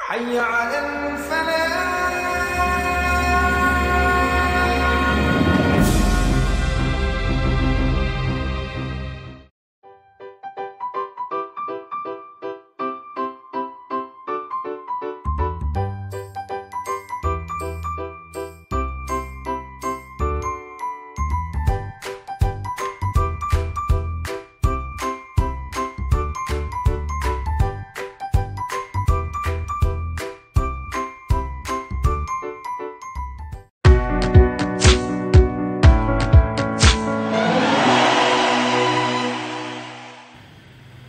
حي على الفلاح.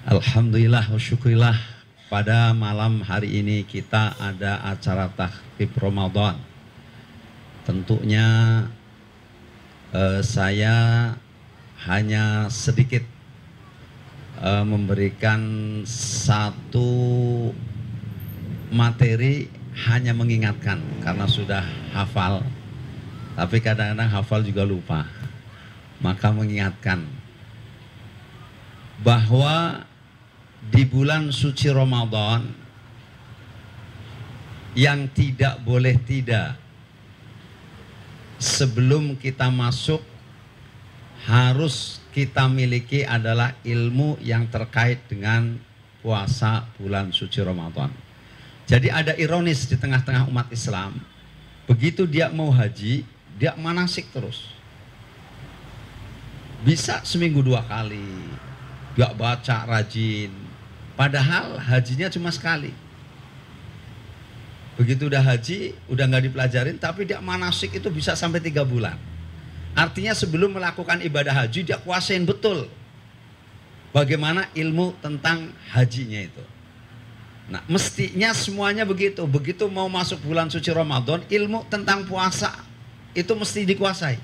Alhamdulillah wa syukurillah, pada malam hari ini kita ada acara takhfif Ramadan. Tentunya saya hanya sedikit memberikan satu materi, hanya mengingatkan karena sudah hafal, tapi kadang-kadang hafal juga lupa, maka mengingatkan bahwa di bulan suci Ramadan yang tidak boleh tidak sebelum kita masuk harus kita miliki adalah ilmu yang terkait dengan puasa bulan suci Ramadan. Jadi ada ironis di tengah-tengah umat Islam, begitu dia mau haji, dia manasik terus. Bisa seminggu 2 kali, gak baca rajin. Padahal hajinya cuma sekali. Begitu udah haji, udah nggak dipelajarin, tapi dia manasik itu bisa sampai 3 bulan. Artinya sebelum melakukan ibadah haji, dia kuasain betul bagaimana ilmu tentang hajinya itu. Nah, mestinya semuanya begitu. Begitu mau masuk bulan suci Ramadan, ilmu tentang puasa itu mesti dikuasai.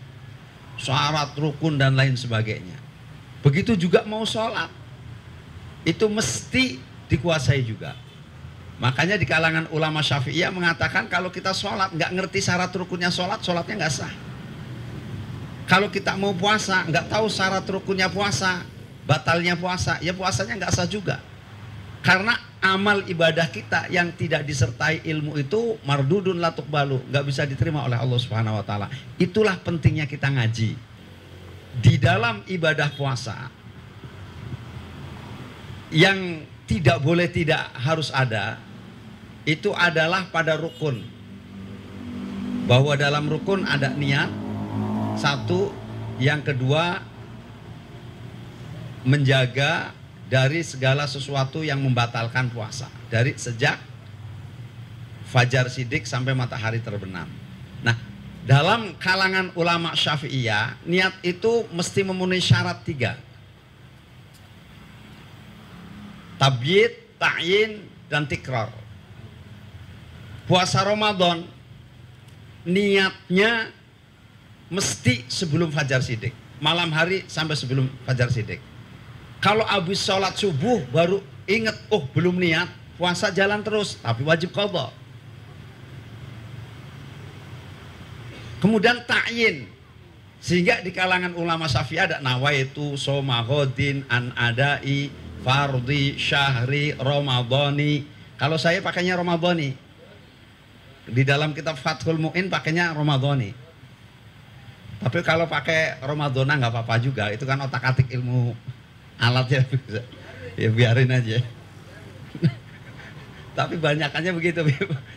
Syarat, rukun, dan lain sebagainya. Begitu juga mau sholat, itu mesti dikuasai juga. Makanya di kalangan ulama Syafi'iyah mengatakan kalau kita sholat nggak ngerti syarat rukunnya sholat, sholatnya nggak sah. Kalau kita mau puasa nggak tahu syarat rukunnya puasa, batalnya puasa, ya puasanya nggak sah juga. Karena amal ibadah kita yang tidak disertai ilmu itu mardudun la tuqbalu, nggak bisa diterima oleh Allah Subhanahu Wa Taala. Itulah pentingnya kita ngaji. Di dalam ibadah puasa yang tidak boleh tidak harus ada, itu adalah pada rukun. Bahwa dalam rukun ada niat, satu. Yang kedua, menjaga dari segala sesuatu yang membatalkan puasa. Dari sejak fajar sidik sampai matahari terbenam. Nah, dalam kalangan ulama Syafi'iyah, niat itu mesti memenuhi syarat 3. Tabyid, ta'yin, dan tikrar. Puasa Ramadan niatnya mesti sebelum fajar sidik, malam hari sampai sebelum fajar sidik. Kalau habis sholat subuh baru ingat, oh belum niat, puasa jalan terus, tapi wajib qadha. Kemudian ta'yin, sehingga di kalangan ulama Syafi'i ada nawaitu soma ghodin an adai fardhi syahri ramadhani. Kalau saya pakainya ramadhani. Di dalam kitab Fathul Mu'in pakainya ramadhani. Tapi kalau pakai ramadhana nggak apa-apa juga. Itu kan otak-atik ilmu alatnya. Ya biarin aja. Tapi banyakannya begitu.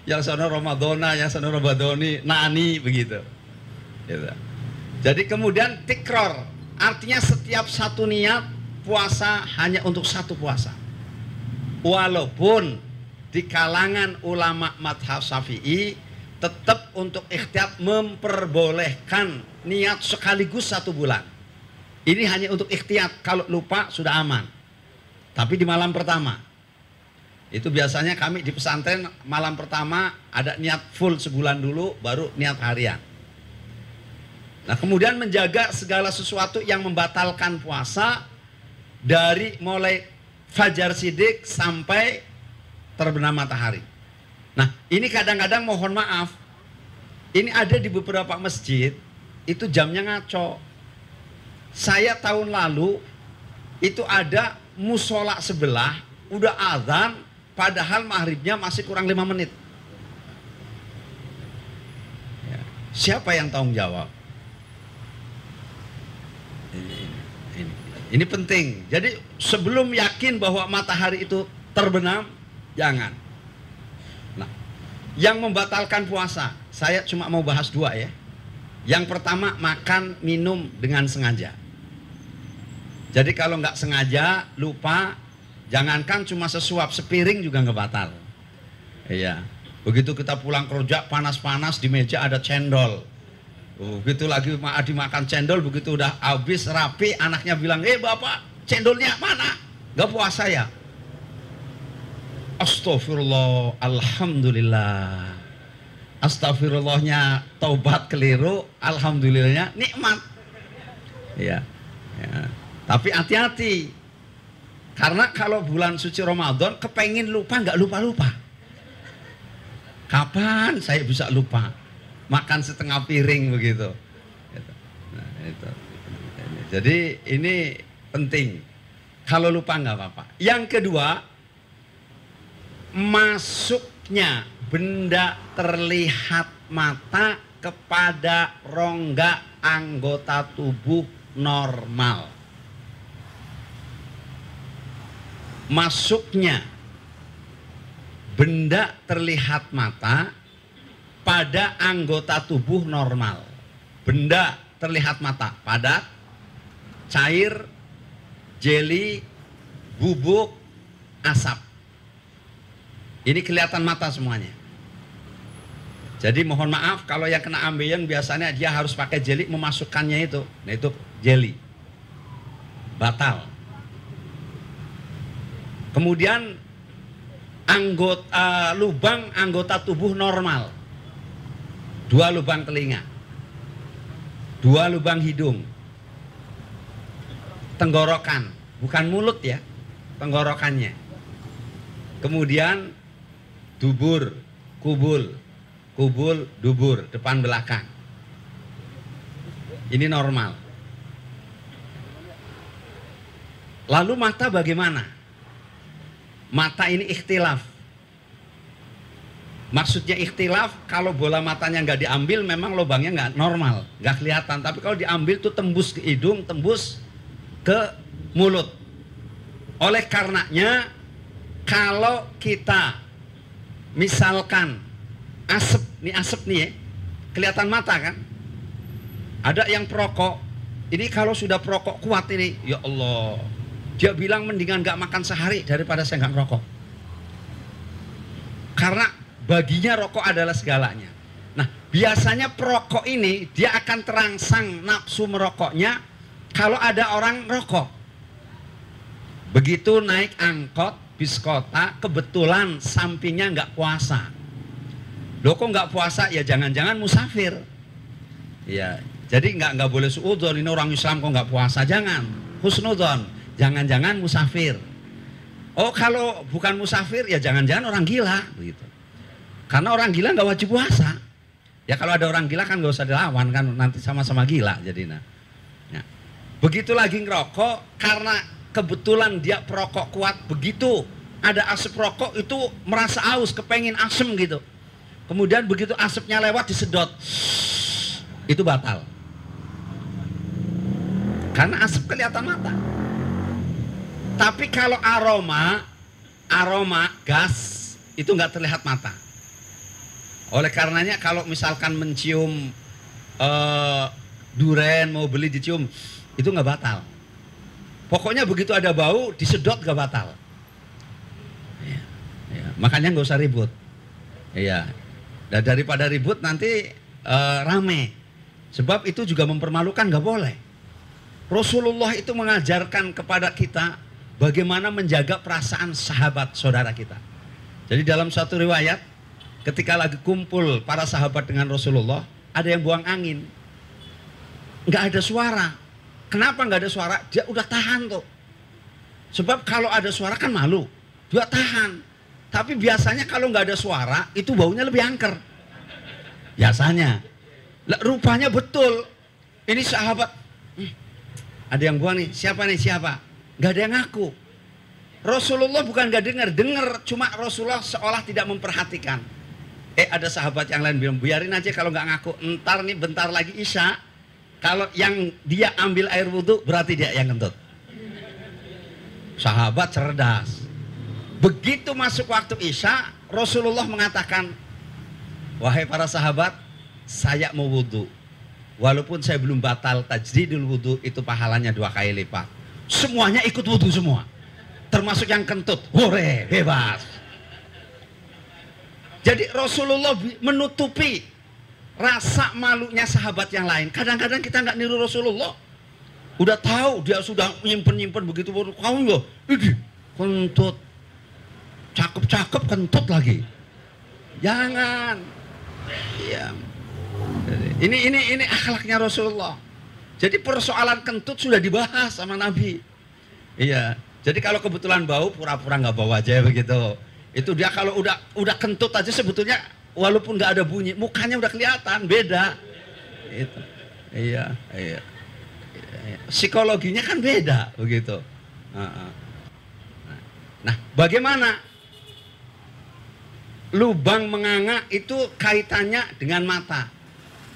Yang sono ramadhana, yang sono ramadhani, nani begitu. Gitu. Jadi kemudian tikror, artinya setiap satu niat puasa hanya untuk satu puasa. Walaupun di kalangan ulama madhab Syafi'i tetap untuk ikhtiyat memperbolehkan niat sekaligus 1 bulan. Ini hanya untuk ikhtiyat, kalau lupa sudah aman. Tapi di malam pertama, itu biasanya kami di pesantren malam pertama ada niat full sebulan dulu, baru niat harian. Nah, kemudian menjaga segala sesuatu yang membatalkan puasa dari mulai fajar sidik sampai terbenam matahari. Nah, ini kadang-kadang mohon maaf, ini ada di beberapa masjid, itu jamnya ngaco. Saya tahun lalu, itu ada musola sebelah, udah azan, padahal maghribnya masih kurang 5 menit. Ya. Siapa yang tanggung jawab? Ini penting. Jadi sebelum yakin bahwa matahari itu terbenam, jangan. Nah, yang membatalkan puasa, saya cuma mau bahas 2 ya. Yang pertama, makan minum dengan sengaja. Jadi kalau nggak sengaja, lupa, jangankan cuma sesuap, sepiring juga nggak batal. Iya. Begitu kita pulang kerja panas-panas, di meja ada cendol. Begitu lagi dimakan cendol, begitu udah habis rapi, anaknya bilang, bapak, cendolnya mana? Nggak puasa ya? Astagfirullah, alhamdulillah. Astagfirullahnya taubat keliru, alhamdulillahnya nikmat. Iya. Ya. Tapi hati-hati. Karena kalau bulan suci Ramadan kepengin lupa nggak lupa-lupa. Kapan saya bisa lupa? Makan setengah piring begitu. Nah, itu. Jadi ini penting. Kalau lupa nggak apa-apa. Yang kedua, masuknya benda terlihat mata kepada rongga anggota tubuh normal. Masuknya benda terlihat mata pada anggota tubuh normal. Benda terlihat mata, padat, cair, jeli, bubuk, asap. Ini kelihatan mata semuanya. Jadi mohon maaf kalau yang kena ambeien biasanya dia harus pakai jeli memasukkannya itu. Nah itu jeli. Batal. Kemudian lubang anggota tubuh normal. 2 lubang telinga. 2 lubang hidung. Tenggorokan, bukan mulut ya, tenggorokannya. Kemudian dubur, kubul, dubur, depan belakang. Ini normal. Lalu mata bagaimana? Mata ini ikhtilaf. Maksudnya ikhtilaf, kalau bola matanya nggak diambil memang lubangnya nggak normal, nggak kelihatan. Tapi kalau diambil tuh tembus ke hidung, tembus ke mulut. Oleh karenanya, kalau kita misalkan asap nih ya, kelihatan mata kan? Ada yang perokok, ini kalau sudah perokok kuat ini, ya Allah, dia bilang mendingan nggak makan sehari daripada saya nggak ngerokok. Karena baginya rokok adalah segalanya. Nah, biasanya perokok ini dia akan terangsang nafsu merokoknya kalau ada orang rokok. Begitu naik angkot bis kota, kebetulan sampingnya nggak puasa. Loh kok nggak puasa? Ya jangan-jangan musafir. Ya, jadi nggak boleh suudzon, ini orang Islam kok nggak puasa. Jangan, husnudzon. Jangan-jangan musafir. Oh kalau bukan musafir ya jangan-jangan orang gila begitu. Karena orang gila nggak wajib puasa. Ya kalau ada orang gila kan nggak usah dilawan kan, nanti sama-sama gila jadi. Nah, begitu lagi ngerokok karena kebetulan dia perokok kuat, begitu ada asap rokok itu merasa aus, kepengin asem gitu. Kemudian begitu asapnya lewat disedot, itu batal. Karena asap kelihatan mata. Tapi kalau aroma gas itu nggak terlihat mata. Oleh karenanya kalau misalkan mencium duren mau beli dicium itu nggak batal. Pokoknya begitu ada bau disedot nggak batal. Ya, ya. Makanya nggak usah ribut. Iya. Dan daripada ribut nanti rame. Sebab itu juga mempermalukan, nggak boleh. Rasulullah itu mengajarkan kepada kita bagaimana menjaga perasaan sahabat saudara kita. Jadi dalam satu riwayat, ketika lagi kumpul para sahabat dengan Rasulullah, ada yang buang angin. Nggak ada suara. Kenapa nggak ada suara? Dia udah tahan tuh. Sebab kalau ada suara kan malu. Dia tahan. Tapi biasanya kalau nggak ada suara, itu baunya lebih angker. Biasanya. Rupanya betul. Ini sahabat. Ada yang buang nih. Siapa nih? Siapa? Nggak ada yang ngaku. Rasulullah bukan nggak dengar, cuma Rasulullah seolah tidak memperhatikan. Ada sahabat yang lain bilang, biarin aja kalau nggak ngaku, ntar nih bentar lagi Isya, kalau yang dia ambil air wudhu berarti dia yang kentut. Sahabat cerdas. Begitu masuk waktu Isya, Rasulullah mengatakan, wahai para sahabat, saya mau wudhu. Walaupun saya belum batal tajdidul wudhu, itu pahalanya 2 kali lipat. Semuanya ikut wudhu semua. Termasuk yang kentut. Hore, bebas. Jadi Rasulullah menutupi rasa malunya sahabat yang lain. Kadang-kadang kita nggak niru Rasulullah. Udah tahu dia sudah nyimpen begitu. Kamu loh, ini kentut. Cakep-cakep kentut lagi. Jangan. Iya. Ini akhlaknya Rasulullah. Jadi persoalan kentut sudah dibahas sama Nabi. Iya. Jadi kalau kebetulan bau, pura-pura nggak bau aja begitu. Itu dia kalau udah kentut aja sebetulnya walaupun nggak ada bunyi, mukanya udah kelihatan beda. Itu. Iya. Psikologinya kan beda begitu. Nah, bagaimana? Lubang menganga itu kaitannya dengan mata.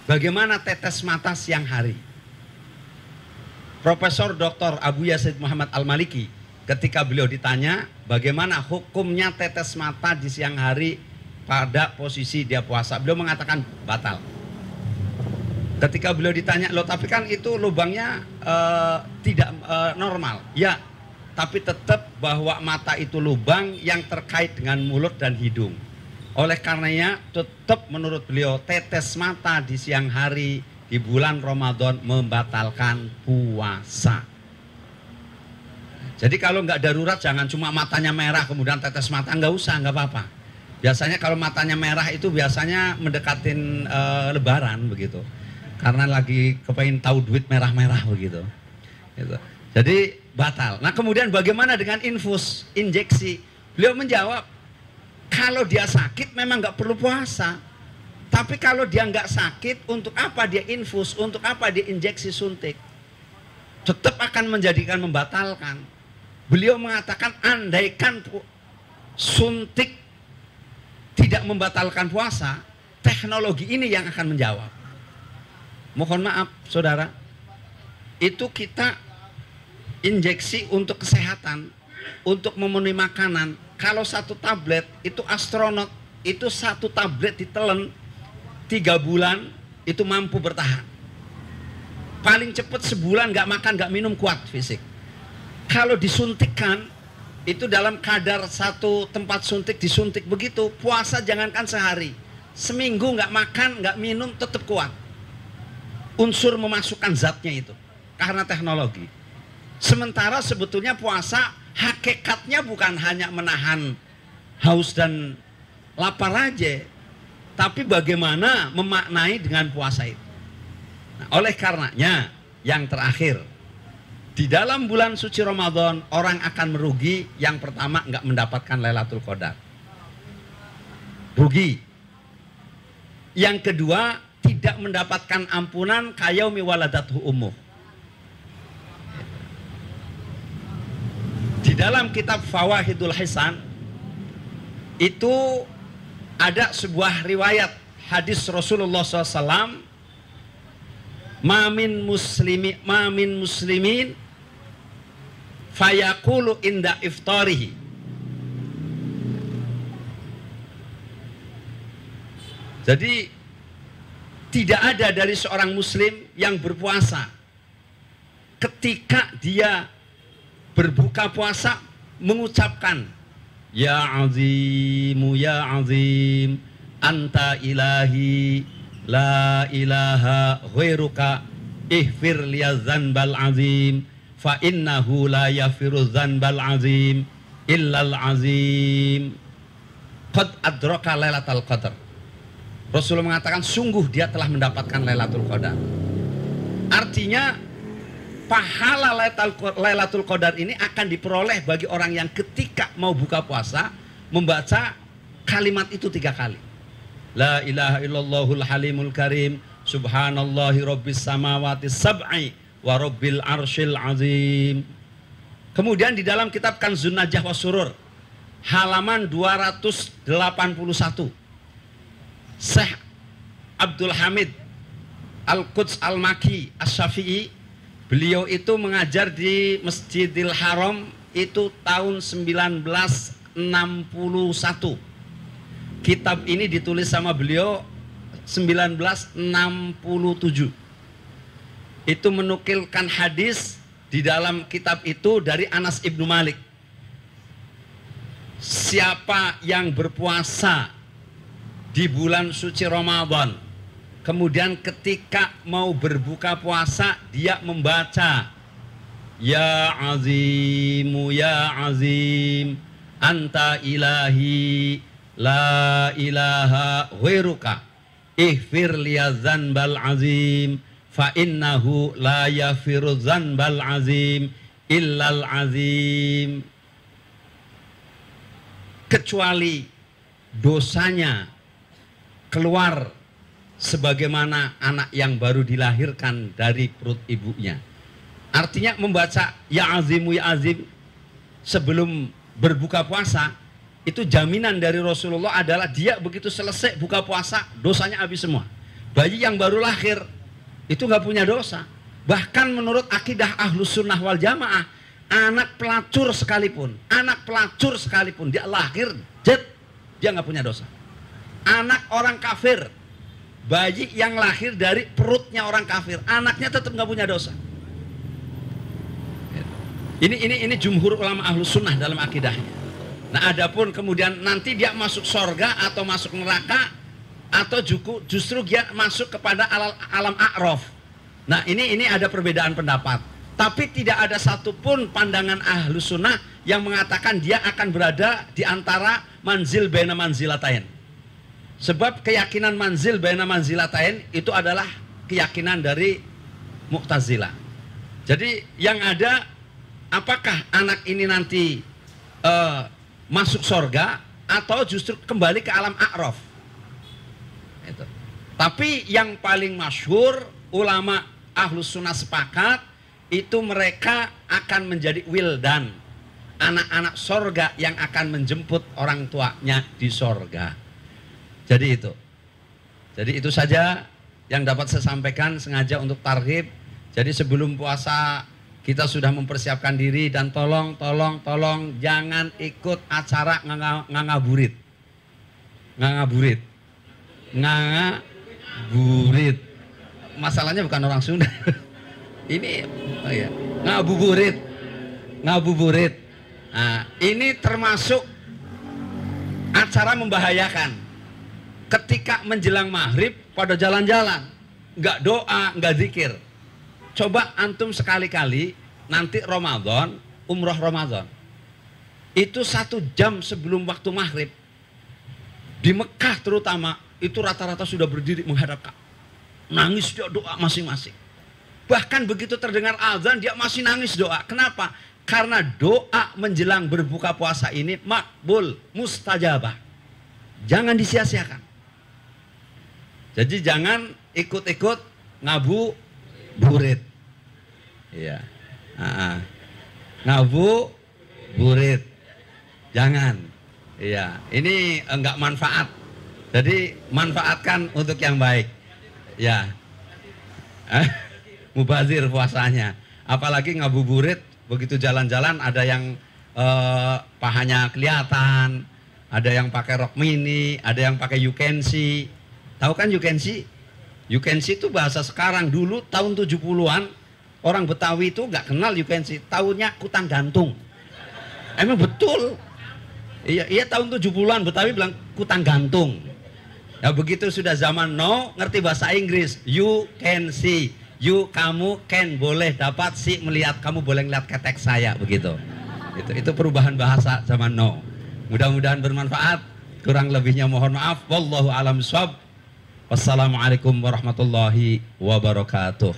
Bagaimana tetes mata siang hari? Profesor Dr. Abu Yazid Muhammad Al-Maliki, ketika beliau ditanya bagaimana hukumnya tetes mata di siang hari pada posisi dia puasa, beliau mengatakan batal. Ketika beliau ditanya, loh tapi kan itu lubangnya tidak normal. Ya, tapi tetap bahwa mata itu lubang yang terkait dengan mulut dan hidung. Oleh karenanya tetap menurut beliau tetes mata di siang hari di bulan Ramadan membatalkan puasa. Jadi kalau nggak darurat jangan cuma matanya merah kemudian tetes mata, nggak usah, nggak apa-apa. Biasanya kalau matanya merah itu biasanya mendekatin Lebaran begitu. Karena lagi kepengen tahu duit merah-merah begitu. Gitu. Jadi batal. Nah kemudian bagaimana dengan infus, injeksi? Beliau menjawab, kalau dia sakit memang nggak perlu puasa. Tapi kalau dia nggak sakit, untuk apa dia infus? Untuk apa dia injeksi suntik? Tetap akan menjadikan membatalkan. Beliau mengatakan andaikan suntik tidak membatalkan puasa, teknologi ini yang akan menjawab. Mohon maaf saudara, itu kita injeksi untuk kesehatan, untuk memenuhi makanan. Kalau 1 tablet itu astronot, itu 1 tablet ditelan 3 bulan itu mampu bertahan. Paling cepat sebulan nggak makan nggak minum kuat fisik. Kalau disuntikkan itu dalam kadar 1 tempat suntik disuntik begitu, puasa jangankan sehari, seminggu nggak makan nggak minum tetap kuat. Unsur memasukkan zatnya itu karena teknologi. Sementara sebetulnya puasa hakikatnya bukan hanya menahan haus dan lapar aja, tapi bagaimana memaknai dengan puasa itu. Nah, oleh karenanya yang terakhir, di dalam bulan suci Ramadan orang akan merugi. Yang pertama nggak mendapatkan Lailatul Qadar, rugi. Yang kedua tidak mendapatkan ampunan kayaumi waladathu ummuh. Di dalam kitab Fawahidul Hisan itu ada sebuah riwayat hadis Rasulullah SAW, mamin muslimin fayaqulu inda iftarihi. Jadi tidak ada dari seorang muslim yang berpuasa ketika dia berbuka puasa mengucapkan ya azimu ya azim anta ilahi la ilaha ghairuka ihfir liya dzanbal azim fa innahu la yafiru dzanbal azim illal azim qad adraka lailatul qadar. Rasulullah mengatakan sungguh dia telah mendapatkan Lailatul Qadar. Artinya pahala Lailatul Qadar ini akan diperoleh bagi orang yang ketika mau buka puasa membaca kalimat itu 3 kali. La ilaha illallahul halimul karim subhanallahi rabbis samawati sab'i wa rabbil arsyil azim. Kemudian di dalam kitab Kanzun Najah wa Surur halaman 281, Syekh Abdul Hamid Al-Quds Al-Maki Asy-Syafi'i, beliau itu mengajar di Masjidil Haram itu tahun 1961. Kitab ini ditulis sama beliau 1967. Itu menukilkan hadis di dalam kitab itu dari Anas Ibnu Malik. Siapa yang berpuasa di bulan suci Ramadan, kemudian ketika mau berbuka puasa dia membaca Ya Azimu Ya Azim Anta ilahi la ilaha ghairuka ihfir liya dzanbal azim fa innahu la yafiru dzanbal azim illal azim, kecuali dosanya keluar sebagaimana anak yang baru dilahirkan dari perut ibunya. Artinya membaca Ya Azimu Ya Azim sebelum berbuka puasa itu jaminan dari Rasulullah adalah dia begitu selesai buka puasa dosanya habis semua. Bayi yang baru lahir itu nggak punya dosa. Bahkan menurut akidah Ahlus Sunnah wal Jamaah, anak pelacur sekalipun dia lahir jet, dia nggak punya dosa. Anak orang kafir, bayi yang lahir dari perutnya orang kafir, anaknya tetap nggak punya dosa. Ini jumhur ulama Ahlus Sunnah dalam akidahnya. Nah, adapun kemudian nanti dia masuk sorga atau masuk neraka atau justru dia masuk kepada alam a'raf. Nah, ini ada perbedaan pendapat. Tapi tidak ada satupun pandangan Ahlus Sunnah yang mengatakan dia akan berada di antara manzil baina manzilatain. Sebab keyakinan manzil baina manzilatain itu adalah keyakinan dari Mu'tazilah. Jadi yang ada, apakah anak ini nanti masuk sorga atau justru kembali ke alam a'raf. Itu. Tapi yang paling masyhur ulama Ahlus Sunnah sepakat itu mereka akan menjadi wildan, anak-anak sorga yang akan menjemput orang tuanya di sorga. Jadi itu saja yang dapat saya sampaikan, sengaja untuk targhib. Jadi sebelum puasa kita sudah mempersiapkan diri, dan tolong jangan ikut acara ngabuburit. Masalahnya bukan orang Sunda. Ini ngabuburit. Nah, ini termasuk acara membahayakan. Ketika menjelang maghrib pada jalan-jalan, nggak doa, nggak zikir. Coba antum sekali-kali nanti Ramadan, umroh Ramadan, itu 1 jam sebelum waktu maghrib di Mekah terutama itu rata-rata sudah berdiri menghadap Ka'bah, nangis doa masing-masing. Bahkan begitu terdengar azan dia masih nangis doa. Kenapa? Karena doa menjelang berbuka puasa ini makbul, mustajabah. Jangan disia-siakan. Jadi jangan ikut-ikut ngabuburit. Iya. Ngabuburit. Jangan. Iya, ini enggak manfaat. Jadi manfaatkan untuk yang baik. Ya. Mubazir puasanya. Apalagi ngabuburit, begitu jalan-jalan ada yang pahanya kelihatan, ada yang pakai rok mini, ada yang pakai you can see. Tahu kan you can see? You can see itu bahasa sekarang. Dulu tahun 70-an orang Betawi itu nggak kenal you can see, tahunya kutang gantung. Emang betul. Iya tahun 70-an Betawi bilang kutang gantung. Ya begitu sudah zaman now ngerti bahasa Inggris, you can see. You kamu can boleh dapat, si melihat, kamu boleh ngeliat ketek saya, begitu. Itu perubahan bahasa zaman now. Mudah-mudahan bermanfaat. Kurang lebihnya mohon maaf. Wallahu a'lam bishawab. Wassalamualaikum warahmatullahi wabarakatuh.